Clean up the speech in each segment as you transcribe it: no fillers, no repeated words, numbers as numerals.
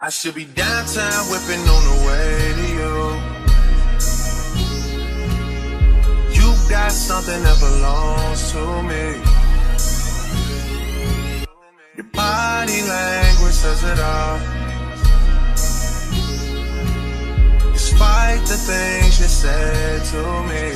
I should be downtown whipping on the way to you. You got something that belongs to me. Your body language says it all. Despite the things you said to me.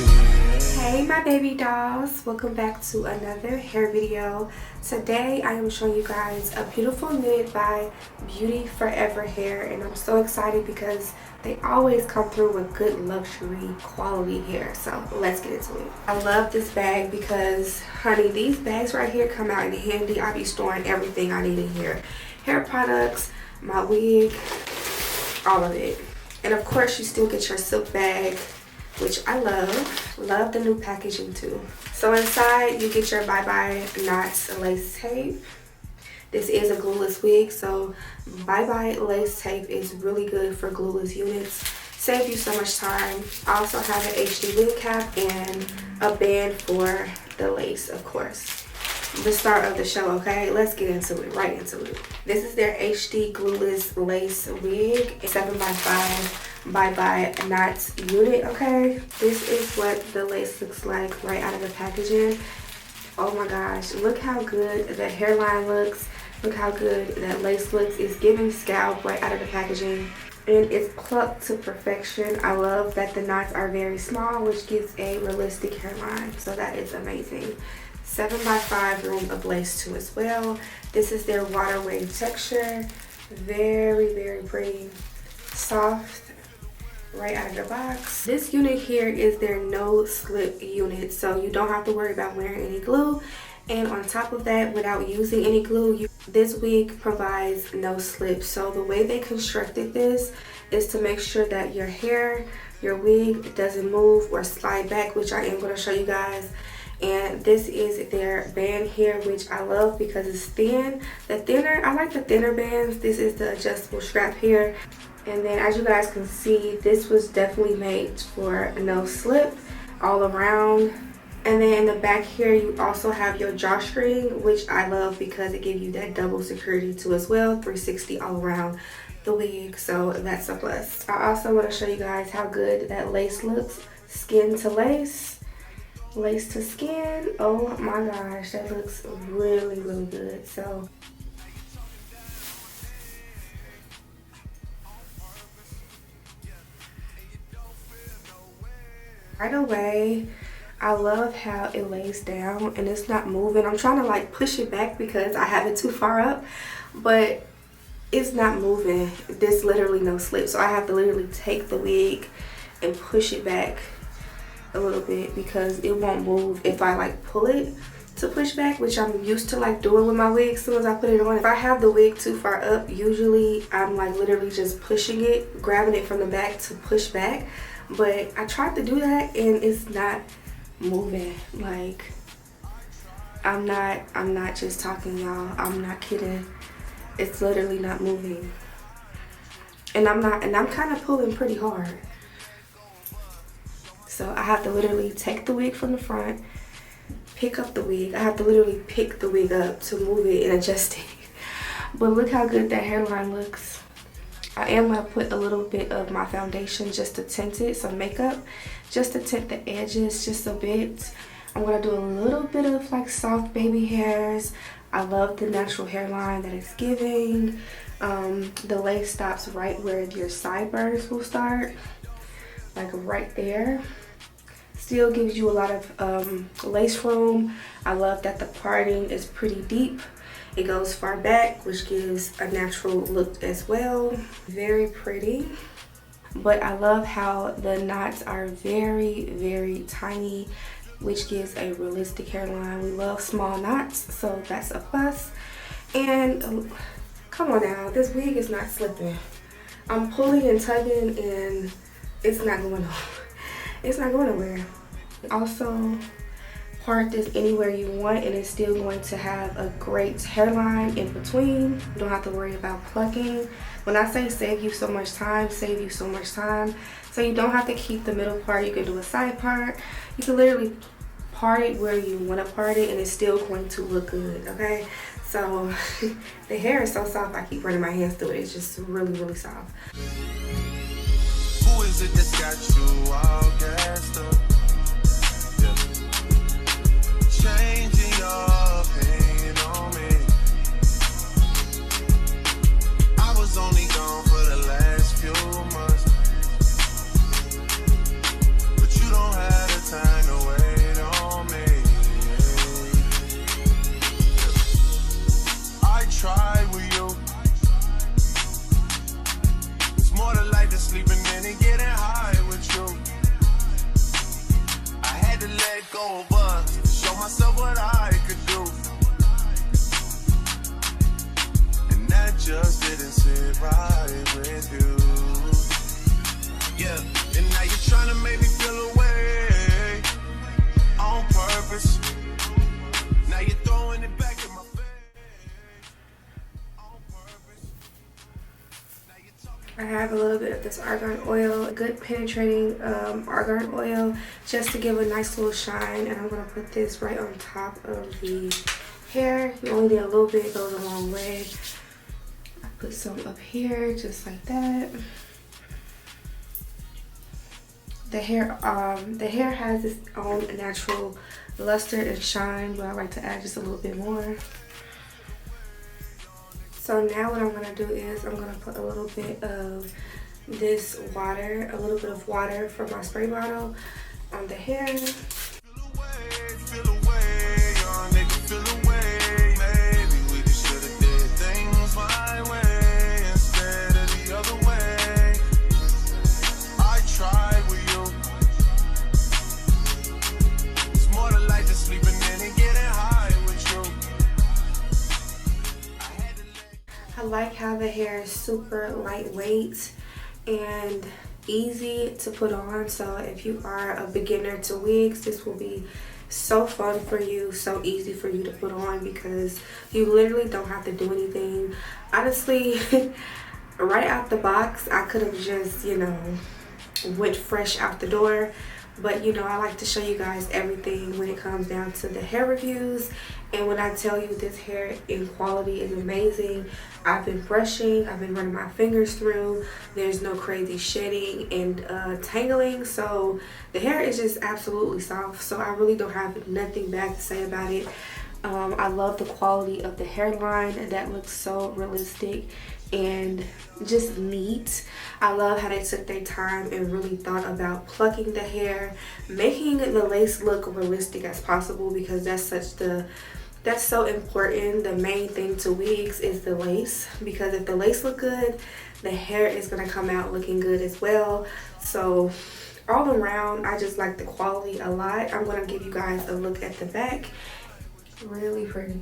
Hey my baby dolls, welcome back to another hair video. Today I am showing you guys a beautiful knit by BeautyForeverHair, and I'm so excited because they always come through with good luxury quality hair. So let's get into it. I love this bag because, honey, these bags right here come out in handy. I be storing everything I need in here. Hair products, my wig, all of it. And of course you still get your silk bag, which I love the new packaging too. So inside you get your Bye Bye Knots lace tape. This is a glueless wig, so Bye Bye lace tape is really good for glueless units. Save you so much time. I also have an HD wig cap and a band for the lace, of course. The start of the show, okay? Let's get into it, right into it. This is their HD glueless lace wig, 7x5 Bye Bye Knots unit, okay? This is what the lace looks like right out of the packaging. Oh my gosh, look how good the hairline looks. Look how good that lace looks. It's giving scalp right out of the packaging. And it's plucked to perfection. I love that the knots are very small, which gives a realistic hairline. So that is amazing. 7x5 room of lace too as well. This is their water wave texture. Very, very pretty. Soft. Right out of the box. This unit here is their no slip unit, so you don't have to worry about wearing any glue. And on top of that, without using any glue, this wig provides no slip. So the way they constructed this is to make sure that your hair, your wig doesn't move or slide back, which I am going to show you guys. And this is their band here, which I love because it's thin. I like the thinner bands. This is the adjustable strap here. And then as you guys can see, this was definitely made for no slip all around. And then in the back here, you also have your drawstring, which I love because it gives you that double security too as well, 360 all around the wig. So that's a plus. I also want to show you guys how good that lace looks. Skin to lace, lace to skin. Oh my gosh, that looks really, really good. So right away, I love how it lays down and it's not moving. I'm trying to like push it back because I have it too far up, but it's not moving. There's literally no slip, so I have to literally take the wig and push it back a little bit because it won't move if I like pull it to push back, which I'm used to like doing with my wig as soon as I put it on. If I have the wig too far up, usually I'm like literally just pushing it, grabbing it from the back to push back. But I tried to do that and it's not moving. Like, I'm not just talking, y'all. I'm not kidding. It's literally not moving. And I'm kind of pulling pretty hard. So I have to literally take the wig from the front, pick up the wig. I have to literally pick the wig up to move it and adjust it. But look how good that hairline looks. I am going to put a little bit of my foundation just to tint it, some makeup, just to tint the edges just a bit. I'm going to do a little bit of like soft baby hairs. I love the natural hairline that it's giving. The lace stops right where your sideburns will start, like right there. Still gives you a lot of lace room. I love that the parting is pretty deep. It goes far back, which gives a natural look as well. Very pretty. But I love how the knots are very, very tiny, which gives a realistic hairline. We love small knots, so that's a plus. And come on now, this wig is not slipping. I'm pulling and tugging and it's not going on. It's not going nowhere. Also, part this anywhere you want and it's still going to have a great hairline in between. You don't have to worry about plucking. When I say save you so much time, save you so much time. So you don't have to keep the middle part. You can do a side part. You can literally part it where you want to part it and it's still going to look good, okay? So the hair is so soft, I keep running my hands through it. It's just really soft. Who is it that's got you all gassed up? Yeah. Changing your opinion on me. I was only gone for the last few months, but you don't have the time to wait on me. I tried with you. It's more to life than sleeping in and getting high with you. I had to let go of us, show myself what I could do, and that just didn't sit right with you. Yeah, and now you're trying to make me feel away on purpose. Now you're throwing it back in my face. I have a little bit of this argan oil, a good penetrating argan oil, just to give a nice little shine. And I'm going to put this right on top of the hair. You only need a little bit, it goes a long way. I put some up here, just like that. The hair has its own natural luster and shine, but I like to add just a little bit more. So now what I'm going to do is I'm going to put a little bit of this water, a little bit of water from my spray bottle on the hair. I like how the hair is super lightweight and easy to put on. So if you are a beginner to wigs, this will be so fun for you, so easy for you to put on, because you literally don't have to do anything. Honestly, right out the box, I could have just, you know, went fresh out the door. But, you know, I like to show you guys everything when it comes down to the hair reviews. And when I tell you this hair in quality is amazing, I've been brushing, I've been running my fingers through. There's no crazy shedding and tangling. So the hair is just absolutely soft. So I really don't have nothing bad to say about it. I love the quality of the hairline. That looks so realistic and just neat. I love how they took their time and really thought about plucking the hair, making the lace look realistic as possible, because that's so important. The main thing to wigs is the lace, because if the lace look good, the hair is gonna come out looking good as well. So all around, I just like the quality a lot. I'm gonna give you guys a look at the back. Really pretty.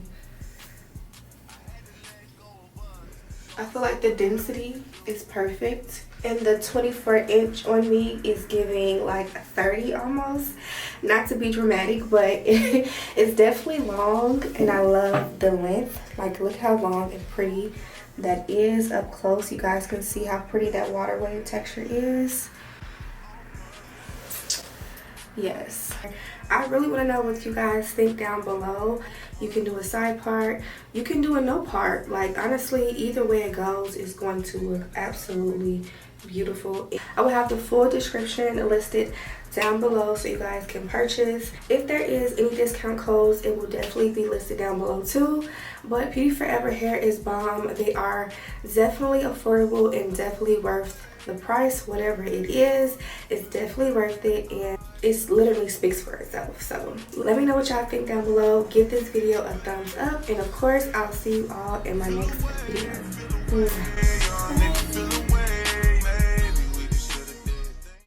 I feel like the density is perfect, and the 24-inch on me is giving like 30 almost. Not to be dramatic, but it's definitely long, and I love the length. Like, look how long and pretty that is up close. You guys can see how pretty that water wave texture is. Yes, I really want to know what you guys think down below. You can do a side part, you can do a no part. Like, honestly, either way it goes is going to look absolutely beautiful. I will have the full description listed down below so you guys can purchase. If there is any discount codes, it will definitely be listed down below too. But Beauty Forever Hair is bomb. They are definitely affordable and definitely worth the price. Whatever it is, it's definitely worth it, and it literally speaks for itself. So let me know what y'all think down below. Give this video a thumbs up, and of course I'll see you all in my next video.